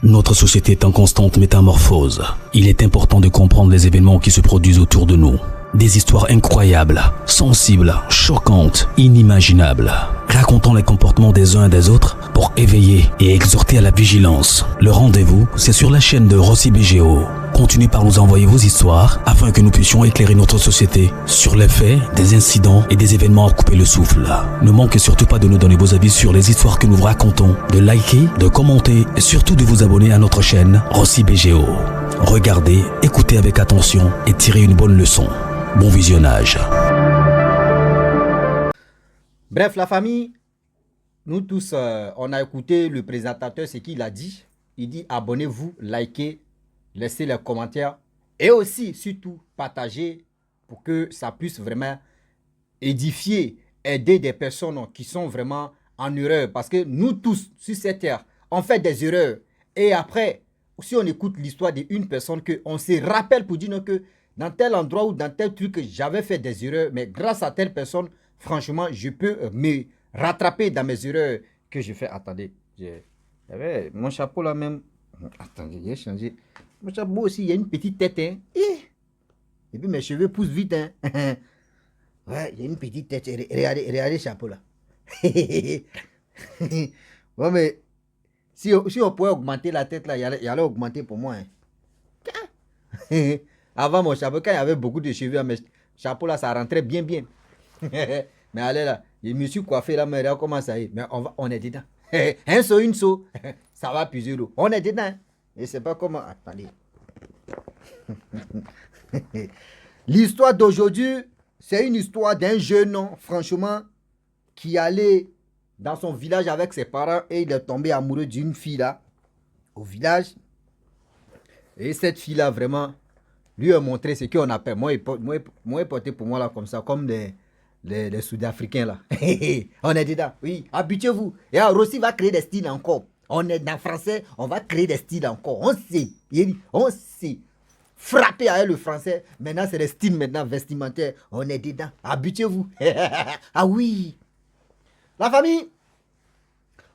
Notre société est en constante métamorphose. Il est important de comprendre les événements qui se produisent autour de nous. Des histoires incroyables, sensibles, choquantes, inimaginables. Racontant les comportements des uns et des autres pour éveiller et exhorter à la vigilance. Le rendez-vous, c'est sur la chaîne de Rossi BGO. Continuez par nous envoyer vos histoires afin que nous puissions éclairer notre société sur les faits, des incidents et des événements à couper le souffle. Ne manquez surtout pas de nous donner vos avis sur les histoires que nous vous racontons, de liker, de commenter et surtout de vous abonner à notre chaîne Rossi BGO. Regardez, écoutez avec attention et tirez une bonne leçon. Bon visionnage. Bref, la famille, nous tous, on a écouté le présentateur, ce qu'il a dit. Il dit abonnez-vous, likez, laissez les commentaires et aussi, surtout, partagez pour que ça puisse vraiment édifier, aider des personnes qui sont vraiment en erreur. Parce que nous tous, sur cette terre, on fait des erreurs. Et après, si on écoute l'histoire d'une personne, on se rappelle pour dire que dans tel endroit ou dans tel truc, j'avais fait des erreurs, mais grâce à telle personne, franchement, je peux me rattraper dans mes erreurs que je fais. Attendez, j'avais mon chapeau là même. Attendez, j'ai changé. Mon chapeau aussi, il y a une petite tête. Hein. Et puis mes cheveux poussent vite. Hein. Ouais, il y a une petite tête. Regardez le chapeau là. Bon, mais si on pouvait augmenter la tête là, il allait augmenter pour moi. Hein. Avant mon chapeau, quand il y avait beaucoup de cheveux, mes chapeaux là, ça rentrait bien. Mais allez là, je me suis coiffé là, mais regarde comment ça est. Mais on est dedans. Un saut, une saut, ça va puiser l'eau. On est dedans. Et c'est pas comment. Attendez. L'histoire d'aujourd'hui, c'est une histoire d'un jeune homme, franchement, qui allait dans son village avec ses parents et il est tombé amoureux d'une fille là, au village. Et cette fille là, vraiment, lui a montré ce qu'on appelle, moi, porté pour moi là, comme ça, comme les Sud-Africains là. On est dedans, oui, habituez-vous. Et Rossi va créer des styles encore. On est dans le français, on va créer des styles encore. On sait. Frapper avec le français. Maintenant, c'est des styles maintenant vestimentaires. On est dedans. Habituez-vous. Ah oui. La famille,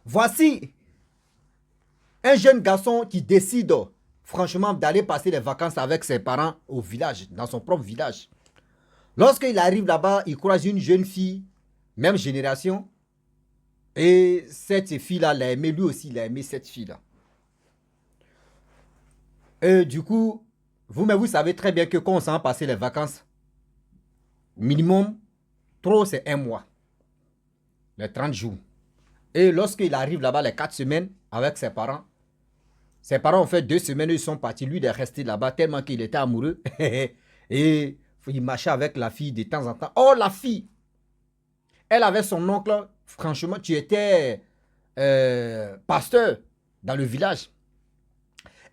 voici un jeune garçon qui décide, franchement, d'aller passer les vacances avec ses parents au village, dans son propre village. Lorsqu'il arrive là-bas, il croise une jeune fille, même génération. Et cette fille-là l'a aimé, lui aussi il a aimé cette fille-là. Et du coup, vous savez très bien que quand on s'en va passer les vacances, minimum, trop c'est 1 mois. Les 30 jours. Et lorsqu'il arrive là-bas les 4 semaines avec ses parents ont fait 2 semaines, ils sont partis. Lui, il est resté là-bas tellement qu'il était amoureux. Et il marchait avec la fille de temps en temps. Oh, la fille, elle avait son oncle. Franchement, tu étais pasteur dans le village.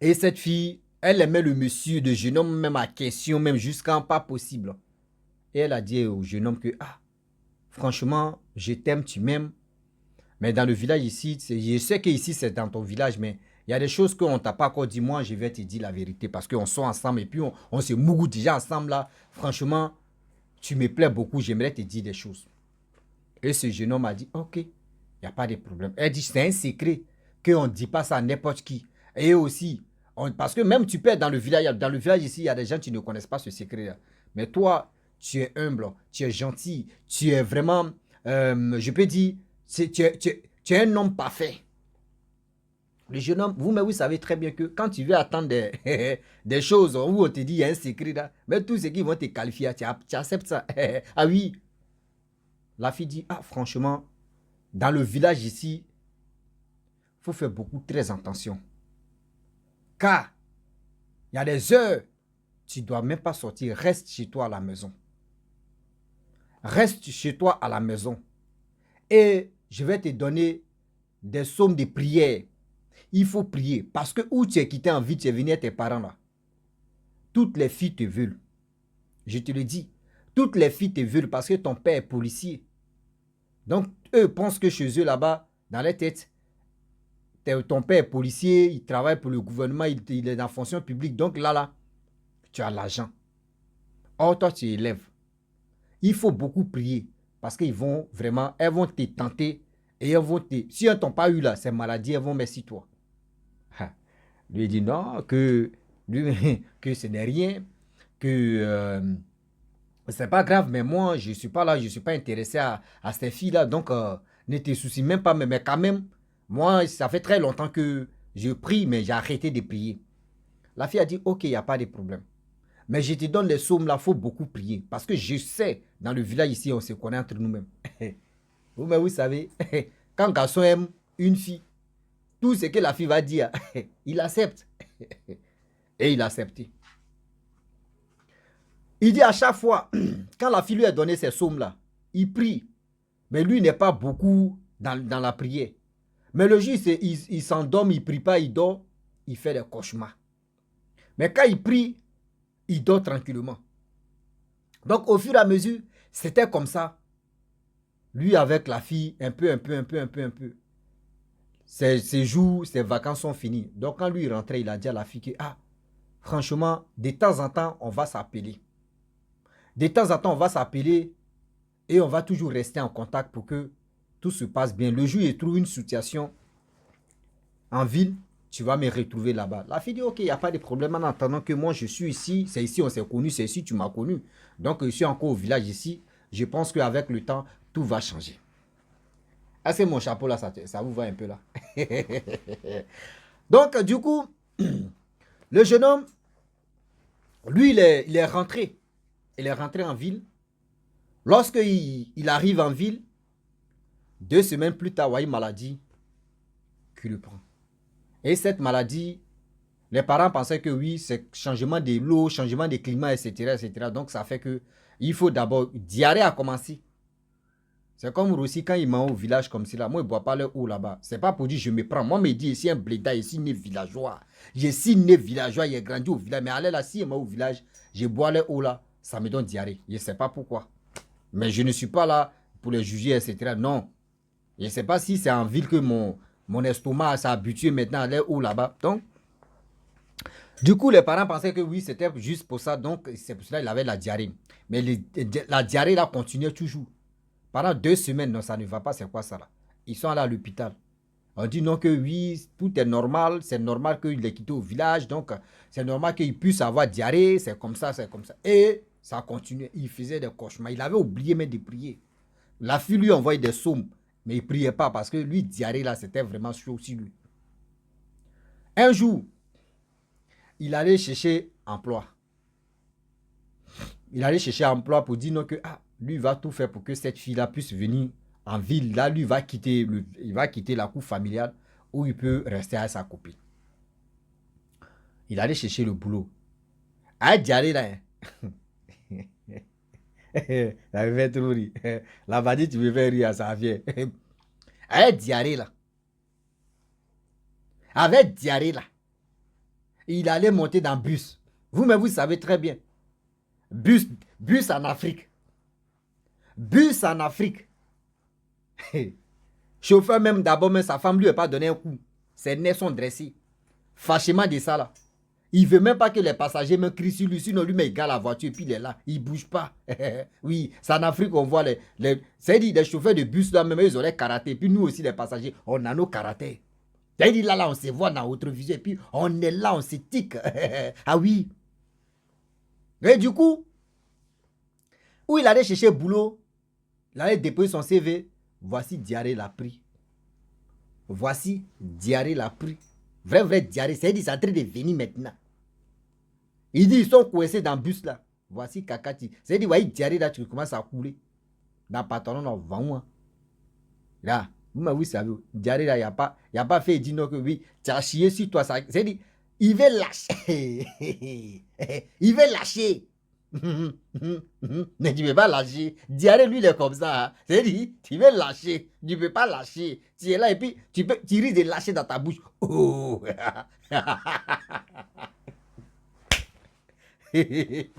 Et cette fille, elle aimait le monsieur de jeune homme, même à question, même jusqu'à pas possible. Et elle a dit au jeune homme que, franchement, je t'aime, tu m'aimes. Mais dans le village ici, je sais qu'ici c'est dans ton village, mais il y a des choses qu'on ne t'a pas encore dit. Moi, je vais te dire la vérité parce qu'on sort ensemble et puis on se mougoute déjà ensemble là. Franchement, tu me plais beaucoup, j'aimerais te dire des choses. Et ce jeune homme a dit, ok, il n'y a pas de problème. Elle dit, c'est un secret qu'on ne dit pas ça à n'importe qui. Et aussi, parce que même tu peux être dans le village ici, il y a des gens qui ne connaissent pas ce secret-là. Mais toi, tu es humble, tu es gentil, tu es vraiment, je peux dire, tu es un homme parfait. Le jeune homme, vous savez très bien que quand tu veux attendre des choses où on te dit il y a un secret là, mais tous ceux qui vont te qualifier, tu acceptes ça. Ah oui. La fille dit, franchement, dans le village ici, il faut faire très attention. Car, il y a des heures, tu ne dois même pas sortir. Reste chez toi à la maison. Reste chez toi à la maison. Et je vais te donner des sommes de prière. Il faut prier. Parce que où tu es quitté en vie, tu es venu à tes parents là. Toutes les filles te veulent. Je te le dis. Toutes les filles te veulent parce que ton père est policier. Donc, eux pensent que chez eux là-bas, dans les têtes, ton père est policier, il travaille pour le gouvernement, il est dans la fonction publique. Donc là, tu as l'argent. Or, toi, tu élèves. Il faut beaucoup prier parce qu'ils vont vraiment, elles vont te tenter et elles vont te... Si elles ne t'ont pas eu là, ces maladies, elles vont merci toi. Lui dit non, que ce n'est rien, que c'est pas grave, mais moi, je suis pas là, je suis pas intéressé à ces filles-là, donc ne te soucie même pas, mais quand même, moi, ça fait très longtemps que je prie, mais j'ai arrêté de prier. La fille a dit, ok, il n'y a pas de problème. Mais je te donne les sommes là, il faut beaucoup prier. Parce que je sais, dans le village ici, on se connaît entre nous-mêmes. Vous savez, quand un garçon aime une fille, tout ce que la fille va dire, il accepte. Et il a accepté. Il dit à chaque fois, quand la fille lui a donné ces sommes-là, il prie. Mais lui n'est pas beaucoup dans la prière. Mais le jour, il s'endorme, il ne prie pas, il dort, il fait des cauchemars. Mais quand il prie, il dort tranquillement. Donc, au fur et à mesure, c'était comme ça. Lui avec la fille, un peu. Ses jours, ses vacances sont finis. Donc, quand lui rentrait, il a dit à la fille que, franchement, de temps en temps, on va s'appeler. De temps en temps, on va s'appeler et on va toujours rester en contact pour que tout se passe bien. Le jour où il trouve une situation en ville, tu vas me retrouver là-bas. La fille dit, ok, il n'y a pas de problème en attendant que moi, je suis ici. C'est ici, on s'est connus. C'est ici, tu m'as connu. Donc, je suis encore au village ici. Je pense qu'avec le temps, tout va changer. Ah, c'est mon chapeau là, ça vous va un peu là. Donc, du coup, le jeune homme, lui, il est rentré. Il est rentré en ville. Lorsqu'il arrive en ville, 2 semaines plus tard, il y a une maladie qui le prend. Et cette maladie, les parents pensaient que oui, c'est changement de l'eau, changement de climat, etc. Donc, ça fait que il faut d'abord, diarrhée a commencé. C'est comme aussi quand il m'a au village comme ça. Moi, je ne bois pas l'eau là-bas. C'est pas pour dire je me prends. Moi, je me dis ici un bléda, ici né villageois. Je suis né villageois, il est grandi au village. Mais aller là, si il m'a au village, je bois l'eau là, ça me donne diarrhée. Je ne sais pas pourquoi. Mais je ne suis pas là pour les juger, etc. Non. Je ne sais pas si c'est en ville que mon estomac s'est habitué maintenant à aller où là-bas. Donc, du coup, les parents pensaient que oui, c'était juste pour ça. Donc, c'est pour cela qu'il avait la diarrhée. Mais la diarrhée là continuait toujours. Pendant 2 semaines, non, ça ne va pas, c'est quoi ça là? Ils sont allés à l'hôpital. On dit non que oui, tout est normal, c'est normal qu'il ait quitté au village, donc c'est normal qu'il puisse avoir diarrhée, c'est comme ça, c'est comme ça. Et ça continuait, il faisait des cauchemars, il avait oublié même de prier. La fille lui envoyait des sommes, mais il ne priait pas parce que lui, diarrhée là, c'était vraiment chaud aussi lui. Un jour, il allait chercher emploi. Il allait chercher emploi pour dire non que, lui, il va tout faire pour que cette fille-là puisse venir en ville. Là, lui, il va quitter la cour familiale où il peut rester avec sa copine. Il allait chercher le boulot. Ah, diarrhée là. Ça me fait trop rire. La vadie, tu me fais rire, ça vient. Avec diarrhée là. Avec diarrhée là. Il allait monter dans le bus. Vous-même, vous savez très bien. Bus en Afrique. Bus en Afrique. Chauffeur même d'abord, mais sa femme lui n'a pas donné un coup. Ses nez sont dressés. Fâchement de ça là. Il ne veut même pas que les passagers me crient sur lui, sinon lui met égal à la voiture et puis il est là. Il ne bouge pas. Oui, c'est en Afrique qu'on voit c'est-à-dire les chauffeurs de bus là, même ils auraient karaté. Puis nous aussi les passagers, on a nos karatés. C'est-à-dire là, on se voit dans notre vision et puis on est là, on se tique. Ah oui. Et du coup, où il allait chercher boulot, il allait déposer son CV. Voici diarrhée l'a pris. Voici diarrhée l'a pris. Vrai diarrhée. C'est-à-dire, c'est en train de venir maintenant. Il dit, ils sont coincés dans le bus là. Voici Kakati. C'est-à-dire, voyez, diarrhée là, tu commences à couler. Dans le pantalon, là, vent. Là, vous savez, diarrhée là, il n'y a pas fait, il dit non que oui, tu as chié sur toi. C'est-à-dire, il veut lâcher. Il veut lâcher. Mais tu ne peux pas lâcher. Diarrhée, lui, il est comme ça. Hein. C'est-à-dire, tu veux lâcher. Tu ne peux pas lâcher. Tu es là et puis tu risques de lâcher dans ta bouche. Oh. Tu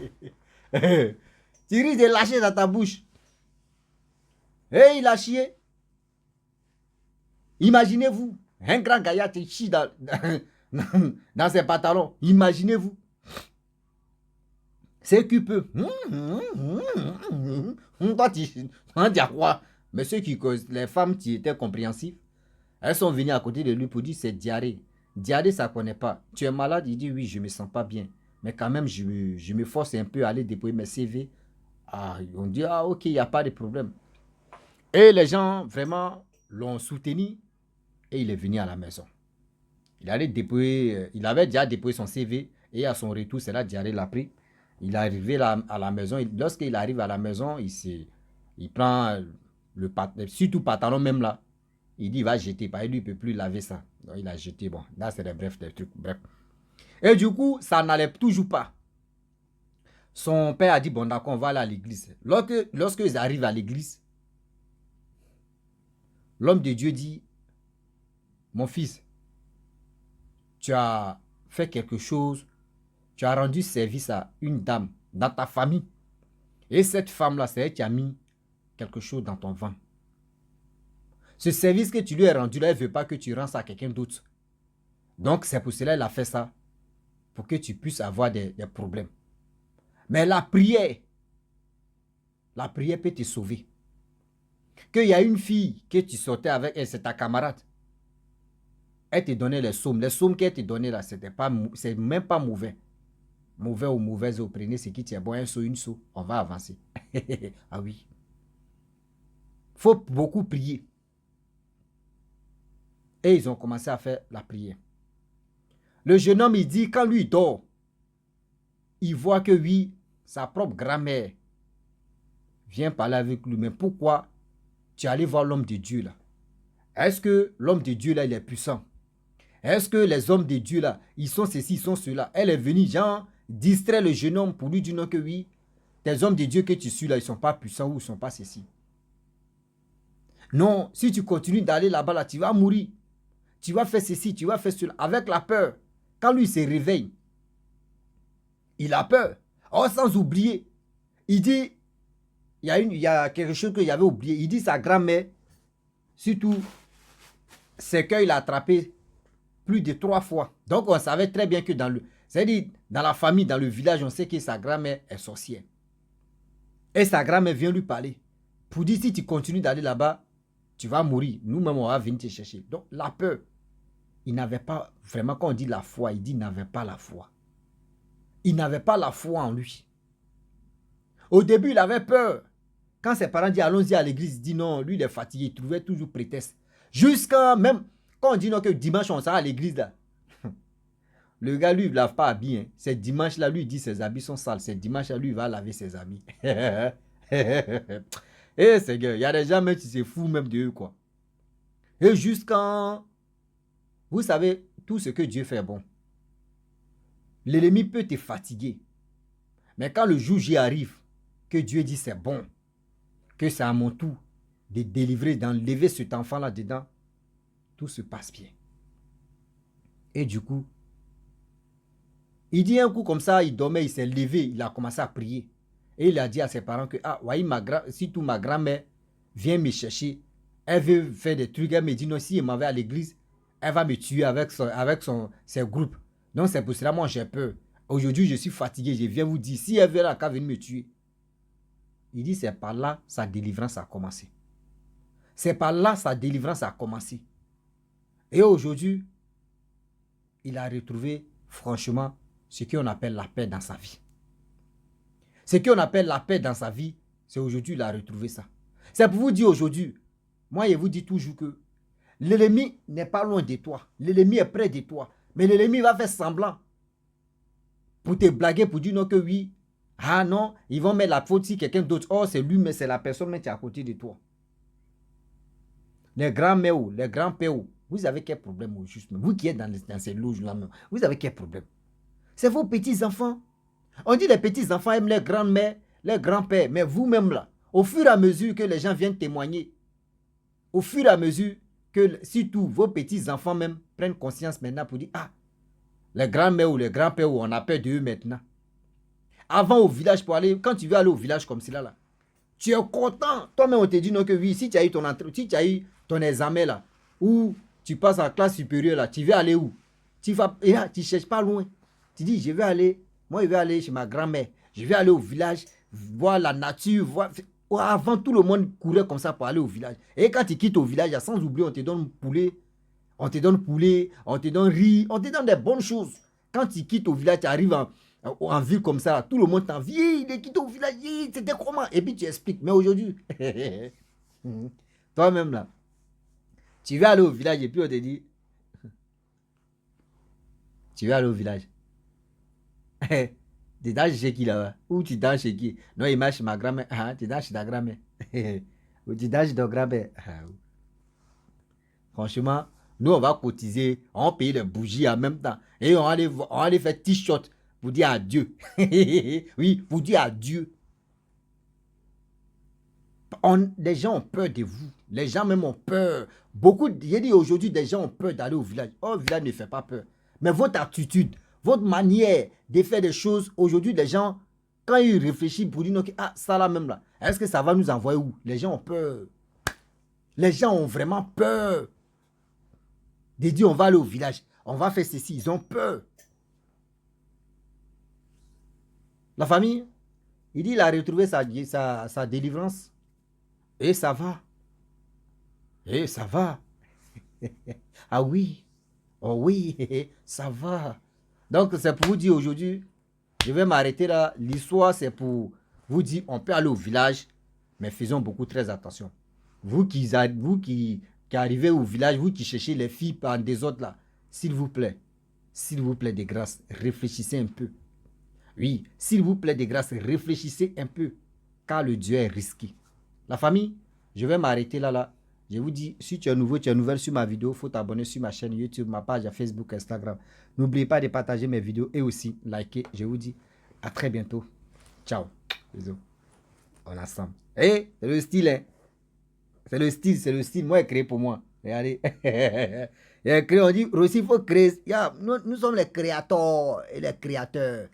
risques de lâcher dans ta bouche. Et il a chié. Imaginez-vous, un grand gaillard te chie dans ses pantalons. Imaginez-vous. C'est qu'il peut. Toi, tu dis quoi? Mais ceux qui causent, les femmes qui étaient compréhensives, elles sont venues à côté de lui pour dire c'est diarrhée. Diarrhée, ça ne connaît pas. Tu es malade? Il dit oui, je ne me sens pas bien. Mais quand même, je me force un peu à aller déployer mes CV. Ah, on dit, ah ok, il n'y a pas de problème. Et les gens, vraiment, l'ont soutenu et il est venu à la maison. Il allait déployer, il avait déjà déployé son CV et à son retour, c'est là Diarrhée l'a pris. Il est arrivé à la maison. Lorsqu'il arrive à la maison, il prend surtout pantalon même là. Il dit, il va jeter, parce qu'il ne peut plus laver ça. Donc, il a jeté, bon, là, c'est des trucs, bref. Et du coup, ça n'allait toujours pas. Son père a dit, bon, d'accord, on va aller à l'église. Lorsqu'ils arrivent à l'église, l'homme de Dieu dit, mon fils, tu as fait quelque chose, tu as rendu service à une dame dans ta famille. Et cette femme-là, c'est elle qui a mis quelque chose dans ton ventre. Ce service que tu lui as rendu là, elle ne veut pas que tu rends ça à quelqu'un d'autre. Donc, c'est pour cela qu'elle a fait ça. Pour que tu puisses avoir des problèmes. Mais la prière peut te sauver. Qu'il y a une fille que tu sortais avec elle, c'est ta camarade. Elle te donnait les psaumes. Les psaumes qu'elle te donnait là, c'est même pas mauvais. Mauvais ou mauvaise, vous prenez ce qui tient bon, un saut, une saut. On va avancer. Ah oui. Il faut beaucoup prier. Et ils ont commencé à faire la prière. Le jeune homme, il dit, quand lui dort, il voit que oui, sa propre grand-mère vient parler avec lui. Mais pourquoi tu es allé voir l'homme de Dieu là? Est-ce que l'homme de Dieu là, il est puissant? Est-ce que les hommes de Dieu là, ils sont ceci, ils sont cela? Elle est venue, genre, distraire le jeune homme pour lui dire non que oui, tes hommes de Dieu que tu suis là, ils ne sont pas puissants ou ils ne sont pas ceci. Non, si tu continues d'aller là-bas, là, tu vas mourir. Tu vas faire ceci, tu vas faire cela, avec la peur. Quand lui se réveille, il a peur. Oh, sans oublier, il dit, il y a quelque chose qu'il avait oublié. Il dit sa grand-mère, surtout, c'est qu'il a attrapé plus de 3 fois. Donc, on savait très bien que c'est-à-dire, dans la famille, dans le village, on sait que sa grand-mère est sorcière. Et sa grand-mère vient lui parler. Pour dire, si tu continues d'aller là-bas, tu vas mourir. Nous-mêmes, on va venir te chercher. Donc, la peur. Il n'avait pas, vraiment, quand on dit la foi, il dit il n'avait pas la foi. Il n'avait pas la foi en lui. Au début, il avait peur. Quand ses parents disent allons-y à l'église, il dit non, lui il est fatigué, il trouvait toujours prétexte. Jusqu'à même, quand on dit non que dimanche on sera à l'église là, le gars lui il ne lave pas habillé. Hein. C'est dimanche là, lui il dit ses habits sont sales. C'est dimanche là, lui il va laver ses habits. Et c'est gars, il y a des gens même qui se foutent même de eux quoi. Et jusqu'à, vous savez, tout ce que Dieu fait bon. L'ennemi peut te fatiguer. Mais quand le jour J arrive, que Dieu dit c'est bon, que c'est à mon tour de délivrer, d'enlever cet enfant là-dedans, tout se passe bien. Et du coup, il dit un coup comme ça, il dormait, il s'est levé, il a commencé à prier. Et il a dit à ses parents que, ah, voyez, si ma grand-mère vient me chercher, elle veut faire des trucs, elle me dit non, si elle m'en va à l'église, elle va me tuer avec ses groupes. Donc c'est pour cela, moi j'ai peur. Aujourd'hui, je suis fatigué, je viens vous dire, si elle veut là, qu'elle vienne me tuer. Il dit, c'est par là sa délivrance a commencé. C'est par là sa délivrance a commencé. Et aujourd'hui, il a retrouvé franchement ce qu'on appelle la paix dans sa vie. Ce qu'on appelle la paix dans sa vie, c'est aujourd'hui il a retrouvé ça. C'est pour vous dire aujourd'hui, moi je vous dis toujours que l'ennemi n'est pas loin de toi. L'ennemi est près de toi. Mais l'ennemi va faire semblant pour te blaguer, pour dire non que oui. Ah non, ils vont mettre la faute sur quelqu'un d'autre. Oh, c'est lui, mais c'est la personne qui est à côté de toi. Les grands-mères, les grands-pères, vous avez quel problème au juste? Vous qui êtes dans ces loges-là, vous avez quel problème? C'est vos petits-enfants. On dit les petits-enfants aiment les grands-mères, les grands-pères, mais vous-même là, au fur et à mesure que les gens viennent témoigner, au fur et à mesure que, surtout vos petits-enfants même, prennent conscience maintenant pour dire, ah, les grands-mères ou les grands-pères, on a peur d'eux maintenant. Avant au village pour aller, quand tu veux aller au village comme cela là, tu es content. Toi-même on te dit non que oui, si tu as eu ton entrée, si tu as eu ton examen là, ou tu passes en classe supérieure là, tu veux aller où? Tu vas, et là, tu ne cherches pas loin. Tu dis, je vais aller, moi je vais aller chez ma grand-mère, je vais aller au village, voir la nature, voir. Avant tout le monde courait comme ça pour aller au village. Et quand tu quittes au village, sans oublier, on te donne poulet, On te donne poulet, on te donne riz, on te donne des bonnes choses. Quand tu quittes au village, tu arrives en ville comme ça, tout le monde t'envie. Il est quitté au village, c'était comment? Et puis tu expliques. Mais aujourd'hui, toi-même là, tu vas aller au village et puis on te dit, tu vas aller au village. Tu danses chez qui là-bas? Ou tu danses chez qui? Non, il marche chez ma grand-mère. Ah, tu danses chez ta grand-mère. Ou tu danses chez ton grand-père. Franchement, nous, on va cotiser, on va payer les bougies en même temps. Et on va aller faire t-shirt pour dire adieu. Oui, pour dire adieu. Les gens ont peur de vous. Les gens même ont peur. Beaucoup, j'ai dit aujourd'hui, des gens ont peur d'aller au village. Oh, le village ne fait pas peur. Mais votre attitude, votre manière de faire des choses, aujourd'hui, les gens, quand ils réfléchissent pour dire, okay, ah, ça là même là, est-ce que ça va nous envoyer où? Les gens ont peur. Les gens ont vraiment peur. De dire, on va aller au village, on va faire ceci, ils ont peur. La famille, il dit, il a retrouvé sa délivrance. Et ça va. Et ça va. Ah oui. Oh oui, ça va. Donc, c'est pour vous dire aujourd'hui, je vais m'arrêter là. L'histoire, c'est pour vous dire, on peut aller au village, mais faisons beaucoup très attention. Vous qui arrivez au village, vous qui cherchez les filles par des autres là, s'il vous plaît, de grâce, réfléchissez un peu. Oui, s'il vous plaît, de grâce, réfléchissez un peu, car le Dieu est risqué. La famille, je vais m'arrêter là. Je vous dis, si tu es nouveau, tu es nouvelle sur ma vidéo, il faut t'abonner sur ma chaîne YouTube, ma page Facebook, Instagram. N'oubliez pas de partager mes vidéos et aussi liker. Je vous dis à très bientôt. Ciao. Bisous. On est ensemble. Eh, c'est le style, hein. C'est le style. Moi, il est créé pour moi. Regardez. Il est créé, on dit, aussi, il faut créer. Nous sommes les créateurs et les créateurs.